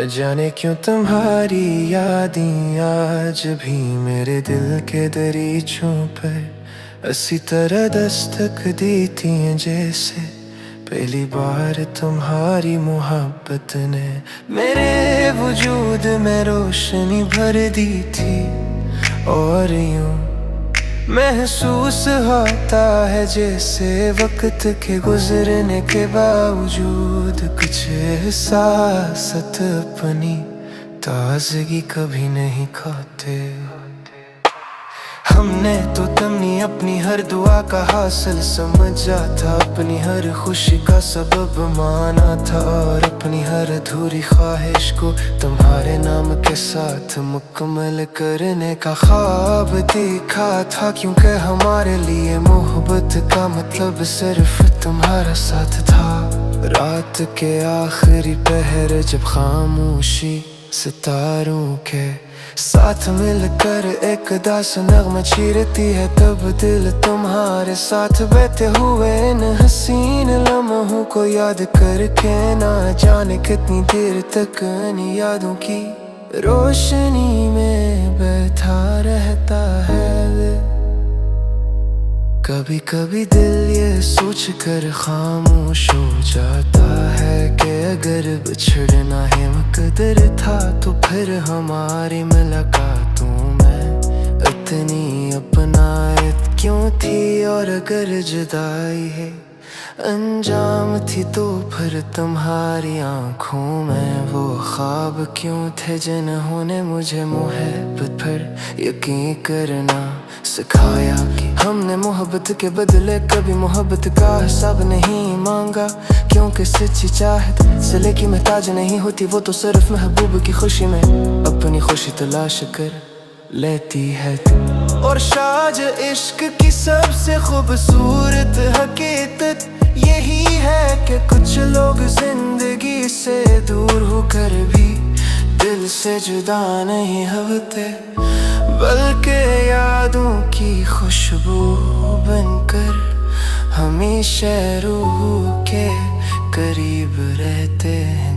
न जाने क्यों तुम्हारी यादें आज भी मेरे दिल के दरीचों पर इसी तरह दस्तक देती हैं जैसे पहली बार तुम्हारी मोहब्बत ने मेरे वजूद में रोशनी भर दी थी। और यूं महसूस होता है जैसे वक्त के गुजरने के बावजूद कुछ एहसास अपनी ताजगी कभी नहीं खोते। हमने तो तमनी अपनी हर दुआ का हासिल समझा था, अपनी हर खुशी का सबब माना था और अपनी हर अधूरी ख्वाहिश को तुम्हारे नाम के साथ मुकम्मल करने का ख्वाब देखा था। क्योंकि हमारे लिए मोहब्बत का मतलब सिर्फ तुम्हारा साथ था। रात के आखिरी पहर जब खामोशी सितारों के साथ मिलकर एक दास नगमा चीरती है, तब दिल तुम्हारे साथ बहते हुए इन हसीन लम्हों को याद करके ना जाने कितनी देर तक इन यादों की रोशनी में बैठा रहता है। कभी कभी दिल ये सोच कर खामोश हो जाता है कि अगर बिछड़ना ही मुकद्दर था तो फिर हमारी मुलाकातों में इतनी अपनायत क्यों थी। और अगर जुदाई है अंजाम थी तो फिर तुम्हारी आंखों में वो ख्वाब क्यों थे जिन्होंने मुझे मोहब्बत पर यकीन करना सिखाया। कि हमने मोहब्बत के बदले कभी मोहब्बत का हिसाब नहीं मांगा, क्योंकि सच्ची चाहत सिले की महताज नहीं होती, वो तो सिर्फ महबूब की खुशी में अपनी खुशी तलाश कर लेती है। और शायद इश्क की सबसे खूबसूरत हकीकत यही है कि कुछ लोग जिंदगी से दूर होकर भी दिल से जुदा नहीं होते, बल्कि यादों की खुशबू बनकर हमेशा रूह के करीब रहते हैं।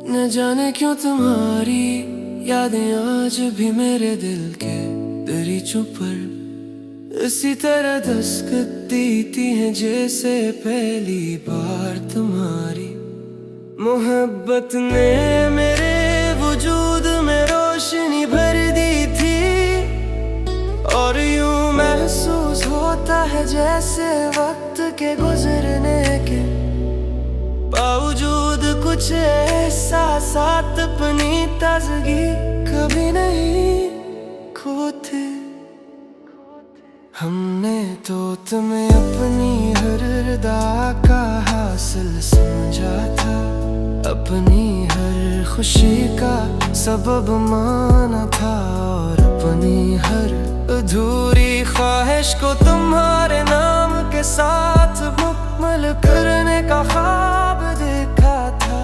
न जाने क्यों तुम्हारी यादें आज भी मेरे दिल के दरीचों पर इसी तरह दस्तक देती हैं जैसे पहली बार तुम्हारी मोहब्बत ने मेरे वजूद में रोशनी भर दी थी। और यूं महसूस होता है जैसे वक्त के गुजरने के बावजूद कुछ एहसास अपनी ताजगी कभी नहीं खोते। हमने तो तुम्हें अपनी हर अदा का हासिल समझा था, अपनी हर खुशी का सबब माना था और अपनी हर अधूरी ख्वाहिश को तुम्हारे नाम के साथ मुकम्मल करने का ख्वाब देखा था।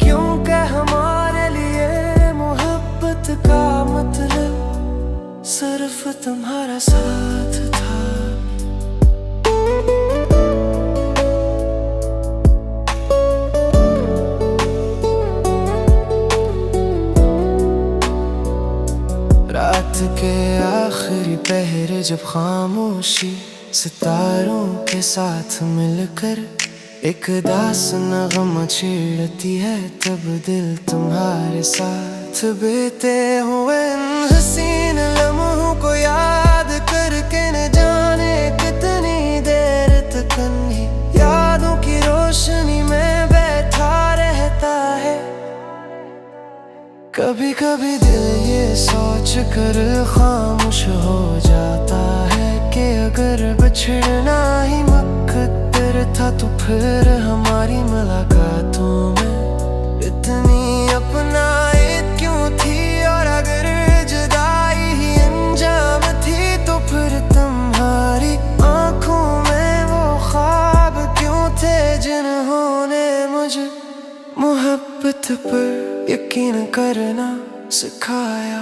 क्योंकि हमारे लिए मोहब्बत का मतलब सिर्फ तुम्हारा साथ था। रात के आखिरी पहर जब खामोशी सितारों के साथ मिलकर एक दास नगमा छेड़ती है, तब दिल तुम्हारे साथ बीते हुए इन हसीन लम्हों को याद करके न जाने कितनी देर तक यादों की रोशनी में बैठा रहता है। कभी कभी दिल ये सोच कर खामोश हो जाता है कि अगर बिछड़ना ही मुकद्दर था तो फिर हमारी मुलाकातों में इतनी अपनायत क्यों थी। और अगर जुदाई ही अंजाम थी तो फिर तुम्हारी आंखों में वो ख्वाब क्यों थे जिन्होंने मुझे मोहब्बत पर यकीन करना सिखाया।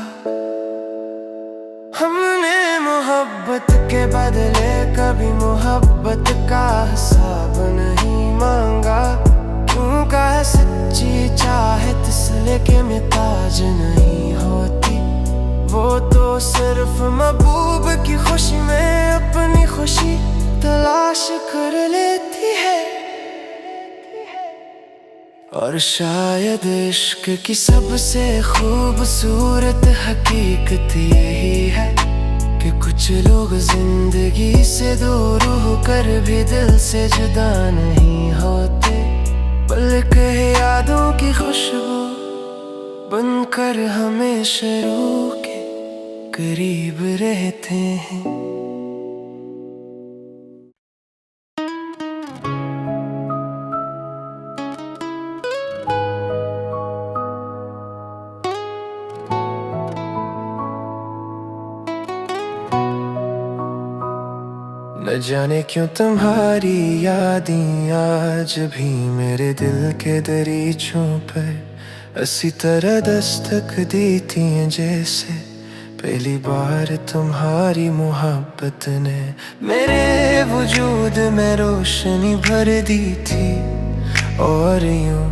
हमने मोहब्बत के बदले कभी मोहब्बत का हिसाब नहीं मांगा। क्यों कहा सच्ची चाहत सिले के मिताज नहीं होती। वो तो सिर्फ महबूब की खुशी में अपनी खुशी तलाश कर लेती है। और शायद इश्क की सबसे खूबसूरत हकीकत यही है कि कुछ लोग जिंदगी से दूर होकर भी दिल से जुदा नहीं होते, बल्कि यादों की खुशबू बनकर हमेशा रूह के करीब रहते हैं। न जाने क्यों तुम्हारी यादें आज भी मेरे दिल के दरीचों पर इसी तरह दस्तक देती हैं जैसे पहली बार तुम्हारी मोहब्बत ने मेरे वजूद में रोशनी भर दी थी। और यूं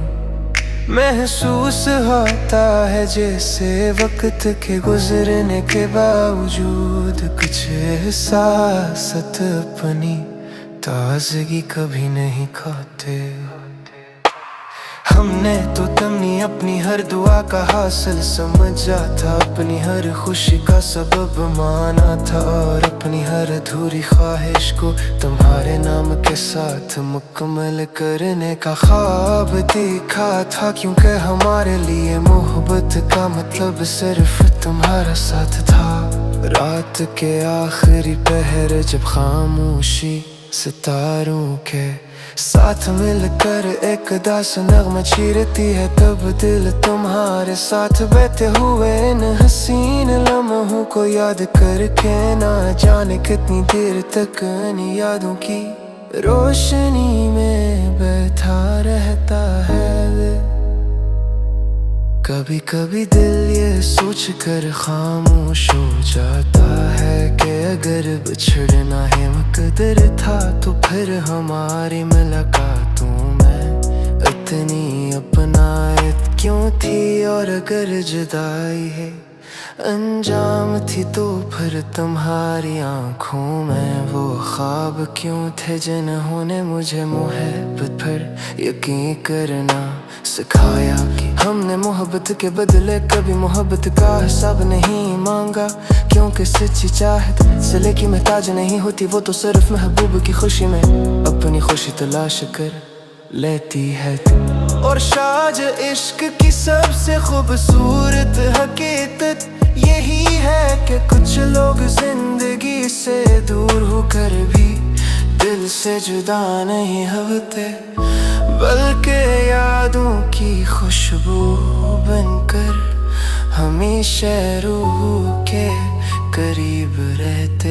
महसूस होता है जैसे वक्त के गुजरने के बावजूद कुछ एहसास अपनी ताजगी कभी नहीं खोते। हमने तो तमनी अपनी हर दुआ का हासिल समझा था, अपनी हर खुशी का सबब माना था, और अपनी हर अधूरी ख्वाहिश को तुम्हारे नाम के साथ मुकम्मल करने का ख्वाब देखा था। क्योंकि हमारे लिए मोहब्बत का मतलब सिर्फ तुम्हारा साथ था। रात के आखिरी पहर जब खामोशी सितारों के साथ मिलकर एक दास नगमा चीरती है, तब दिल तुम्हारे साथ बैठे हुए इन हसीन लम्हों को याद करके ना जाने कितनी देर तक इन यादों की रोशनी में बैठा रहता है। कभी कभी दिल ये सोच कर खामोश हो जाता है कि अगर बिछड़ना है मुकद्दर था तो फिर हमारी मुलाकातों में इतनी अपनायत क्यों थी। और अगर जुदाई है अंजाम थी तो फिर तुम्हारी आंखों में वो ख्वाब क्यों थे जिन्होंने मुझे मोहब्बत पर यकीन करना सिखाया। कि हमने मोहब्बत के बदले कभी मोहब्बत का हिसाब नहीं मांगा। क्योंकि सच्ची चाहत सिले की महताज नहीं होती, वो तो सिर्फ महबूब की खुशी में अपनी खुशी तलाश कर लेती है। और शायद इश्क की सबसे खूबसूरत हकीकत यही है कि कुछ लोग जिंदगी से दूर होकर भी दिल से जुदा नहीं होते, बल्कि यादों की खुशबू बनकर हमेशा रूह के करीब रहते।